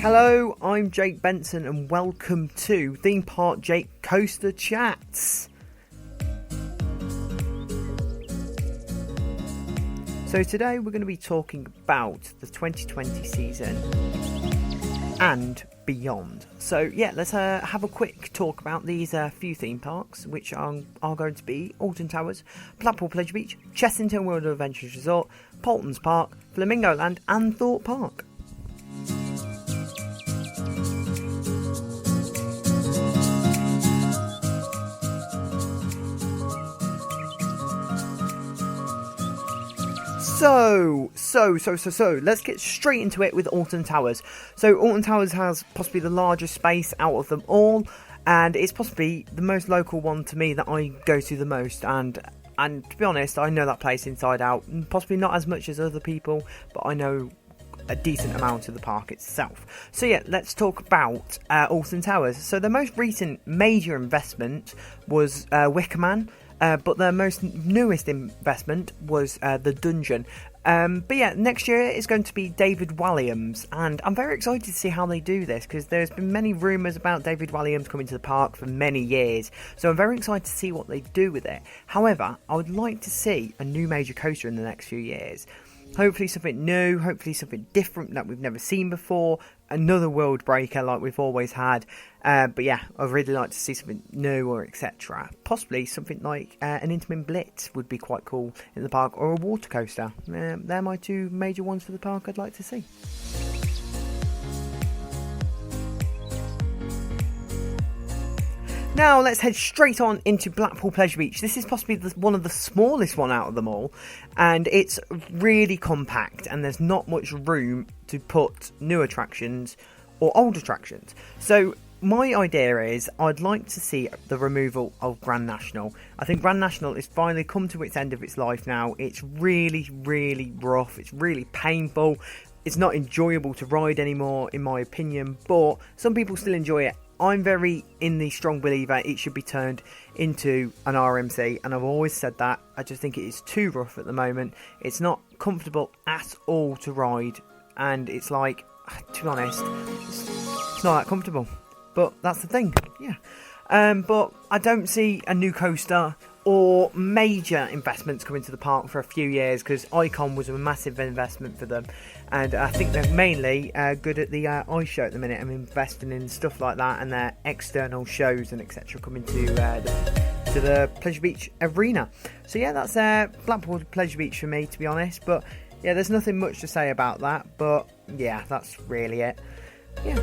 Hello, I'm Jake Benson and welcome to Theme Park Jake Coaster Chats. So today we're going to be talking about the 2020 season and beyond. So yeah, let's have a quick talk about these few theme parks, which are going to be Alton Towers, Blackpool Pleasure Beach, Chessington World of Adventures Resort, Pontins Park, Flamingo Land and Thorpe Park. So, let's get straight into it with Alton Towers. So, Alton Towers has possibly the largest space out of them all, and it's possibly the most local one to me that I go to the most. And to be honest, I know that place inside out. Possibly not as much as other people, but I know a decent amount of the park itself. So yeah, let's talk about Alton Towers. So the most recent major investment was Wicker Man. But their most newest investment was the Dungeon. But yeah, next year is going to be David Walliams, and I'm very excited to see how they do this, because there's been many rumours about David Walliams coming to the park for many years, so I'm very excited to see what they do with it. However, I would like to see a new major coaster in the next few years. Hopefully something new, hopefully something different that we've never seen before, another world breaker like we've always had. But yeah, I'd really like to see something new or etc. Possibly something like an Intamin Blitz would be quite cool in the park, or a water coaster. They're my two major ones for the park I'd like to see. Now let's head straight on into Blackpool Pleasure Beach. This is possibly one of the smallest one out of them all, and it's really compact and there's not much room to put new attractions or old attractions. So my idea is I'd like to see the removal of Grand National. I think Grand National has finally come to its end of its life now. It's really, really rough. It's really painful. It's not enjoyable to ride anymore, in my opinion, but some people still enjoy it. I'm very in the strong believer it should be turned into an RMC, and I've always said that. I just think it is too rough at the moment. It's not comfortable at all to ride, and it's like, to be honest, it's not that comfortable. But that's the thing, yeah. But I don't see a new coaster or major investments coming to the park for a few years, because Icon was a massive investment for them, and I think they're mainly good at the ice show at the minute and investing in stuff like that, and their external shows and etc. coming to the Pleasure Beach arena. So yeah, that's Blackpool Pleasure Beach for me, to be honest. But yeah, there's nothing much to say about that, but yeah, that's really it. Yeah.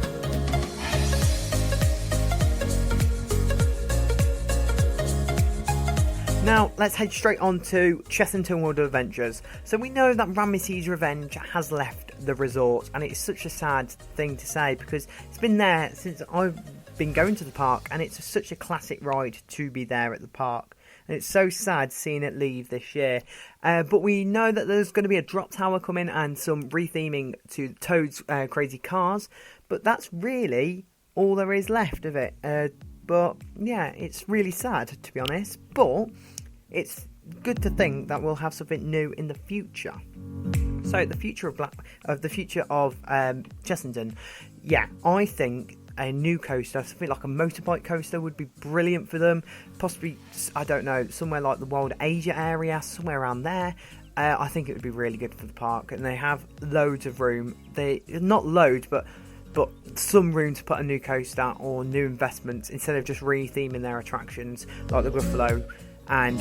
Now, let's head straight on to Chessington World of Adventures. So we know that Ramesses Revenge has left the resort, and it's such a sad thing to say, because it's been there since I've been going to the park, and it's such a classic ride to be there at the park. And it's so sad seeing it leave this year. But we know that there's going to be a drop tower coming and some retheming to Toad's Crazy Cars. But that's really all there is left of it. But yeah, it's really sad, to be honest. But it's good to think that we'll have something new in the future. So the future of Chessington, yeah, I think a new coaster, something like a motorbike coaster, would be brilliant for them. Possibly, I don't know, somewhere like the Wild Asia area, somewhere around there. I think it would be really good for the park, and they have loads of room. They not loads, but some room to put a new coaster or new investments, instead of just retheming their attractions like the Gruffalo and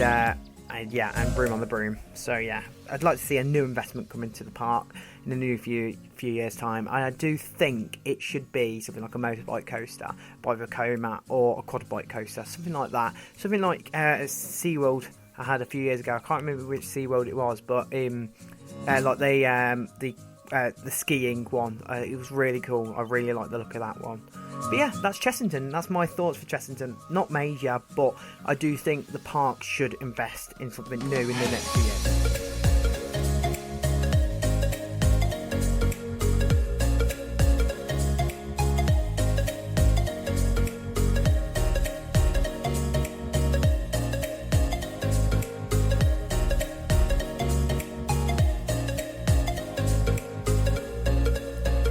Broom on the Broom. So yeah, I'd like to see a new investment come into the park in a new few years' time. And I do think it should be something like a motorbike coaster by Vekoma, or a quad bike coaster, something like that. Something like SeaWorld I had a few years ago. I can't remember which SeaWorld it was, but like the skiing one, it was really cool. I really like the look of that one. But yeah, that's Chessington. That's my thoughts for Chessington. Not major, but I do think the park should invest in something new in the next few years.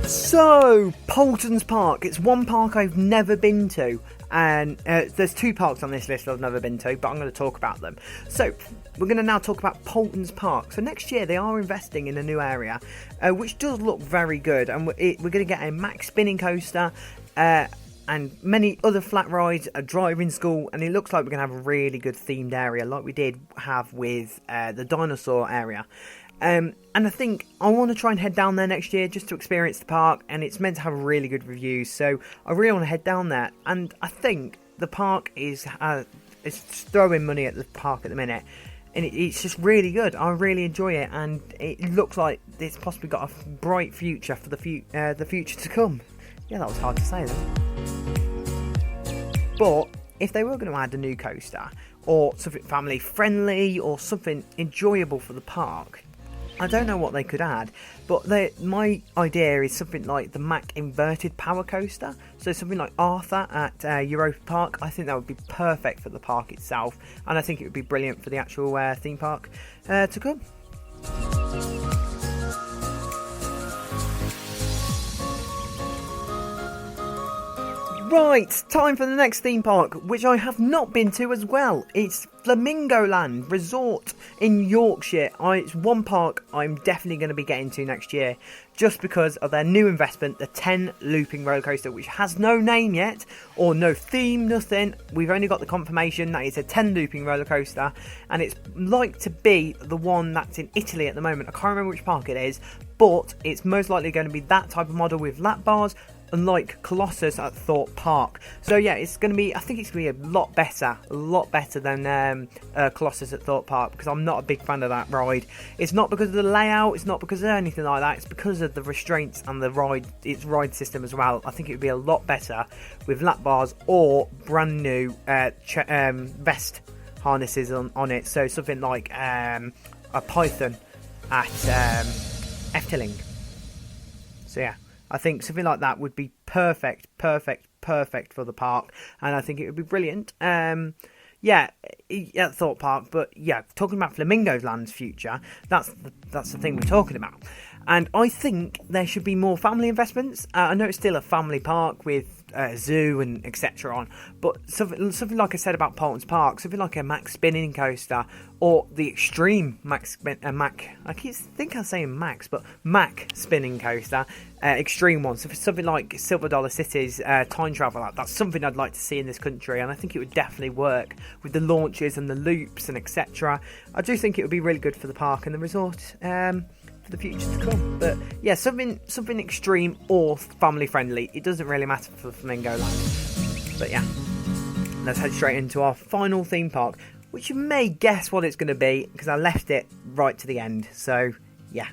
So, Pontins Park. It's one park I've never been to. And there's 2 parks on this list I've never been to, but I'm going to talk about them. So, we're going to now talk about Pontins Park. So, next year they are investing in a new area, which does look very good. And we're going to get a max spinning coaster and many other flat rides, a driving school. And it looks like we're going to have a really good themed area like we did have with the dinosaur area. And I think I want to try and head down there next year just to experience the park, and it's meant to have really good reviews, so I really want to head down there. And I think the park is throwing money at the park at the minute, and it's just really good. I really enjoy it, and it looks like it's possibly got a bright future for the future to come. Yeah, that was hard to say then. But if they were going to add a new coaster, or something family friendly, or something enjoyable for the park, I don't know what they could add, but my idea is something like the Mack inverted power coaster. So something like Arthur at Europa Park. I think that would be perfect for the park itself, and I think it would be brilliant for the actual theme park to come. Right, time for the next theme park, which I have not been to as well. It's Flamingo Land Resort in Yorkshire. It's one park I'm definitely going to be getting to next year, just because of their new investment, the 10 looping roller coaster, which has no name yet, or no theme, nothing. We've only got the confirmation that it's a 10 looping roller coaster, and it's like to be the one that's in Italy at the moment. I can't remember which park it is, but it's most likely going to be that type of model with lap bars, unlike Colossus at Thorpe Park. So yeah, I think it's going to be a lot better than Colossus at Thorpe Park, because I'm not a big fan of that ride. It's not because of the layout, it's not because of anything like that, it's because of the restraints and its ride system as well. I think it would be a lot better with lap bars or brand new vest harnesses on it. So something like a Python at Efteling. So yeah, I think something like that would be perfect for the park, and I think it would be brilliant. At Thorpe Park, but yeah, talking about Flamingo Land's future, that's the thing we're talking about. And I think there should be more family investments. I know it's still a family park with zoo and etc. on, but something like I said about Pontins Park, something like a Mack spinning coaster, or the extreme Mack spinning coaster, extreme one. So for something like Silver Dollar City's time travel, that's something I'd like to see in this country, and I think it would definitely work with the launches and the loops and etc. I do think it would be really good for the park and the resort. The future to come. But yeah, something extreme or family friendly. It doesn't really matter for Flamingo Land. But yeah, let's head straight into our final theme park, which you may guess what it's going to be, because I left it right to the end. So yeah.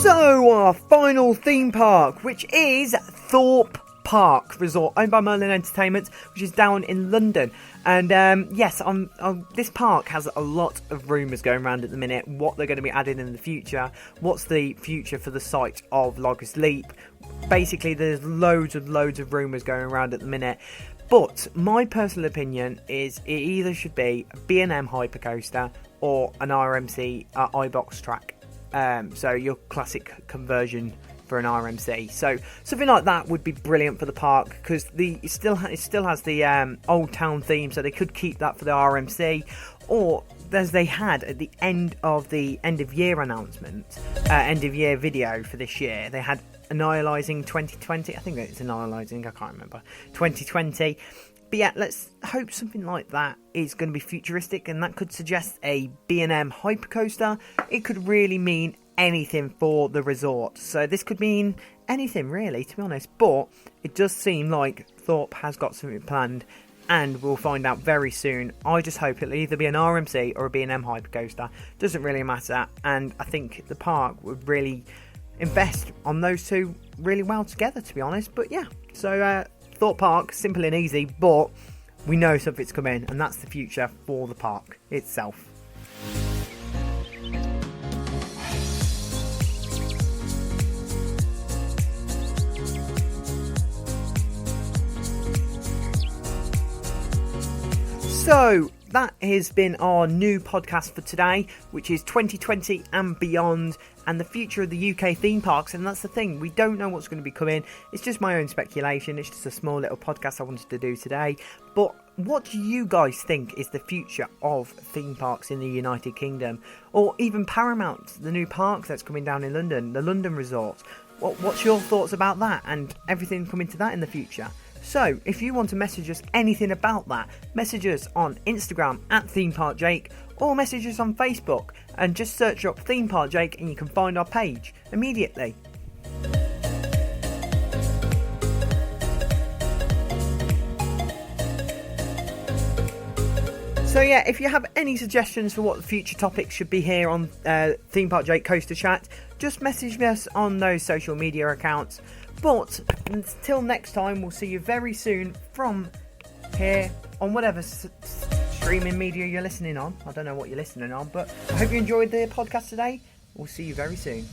So our final theme park, which is Thorpe Park Resort, owned by Merlin Entertainment, which is down in London. And this park has a lot of rumours going around at the minute, what they're going to be adding in the future, what's the future for the site of Loggers Leap. Basically, there's loads of rumours going around at the minute. But my personal opinion is it either should be a B&M hypercoaster or an RMC iBox track. So your classic conversion for an RMC. So something like that would be brilliant for the park, because it still has the old town theme, so they could keep that for the RMC. Or as they had at the end of year announcement, end of year video for this year, they had Annihilizing 2020. I think it's Annihilizing, I can't remember, 2020. But yeah, let's hope something like that is going to be futuristic, and that could suggest a B&M hypercoaster. It could really mean anything for the resort. So this could mean anything really, to be honest. But it does seem like Thorpe has got something planned, and we'll find out very soon. I just hope it'll either be an RMC or a B&M hypercoaster. Doesn't really matter, and I think the park would really invest on those two really well together, to be honest. But yeah, so Thorpe Park, simple and easy, but we know something's coming, and that's the future for the park itself. So, that has been our new podcast for today, which is 2020 and beyond, and the future of the UK theme parks. And that's the thing, we don't know what's going to be coming. It's just my own speculation. It's just a small little podcast I wanted to do today. But what do you guys think is the future of theme parks in the United Kingdom? Or even Paramount, the new park that's coming down in London, the London Resort. What's your thoughts about that and everything coming to that in the future? So, if you want to message us anything about that, message us on Instagram at Theme Park Jake, or message us on Facebook and just search up Theme Park Jake and you can find our page immediately. So yeah, if you have any suggestions for what the future topics should be here on Theme Park Jake Coaster Chat, just message us on those social media accounts. But until next time, we'll see you very soon from here on whatever streaming media you're listening on. I don't know what you're listening on, but I hope you enjoyed the podcast today. We'll see you very soon.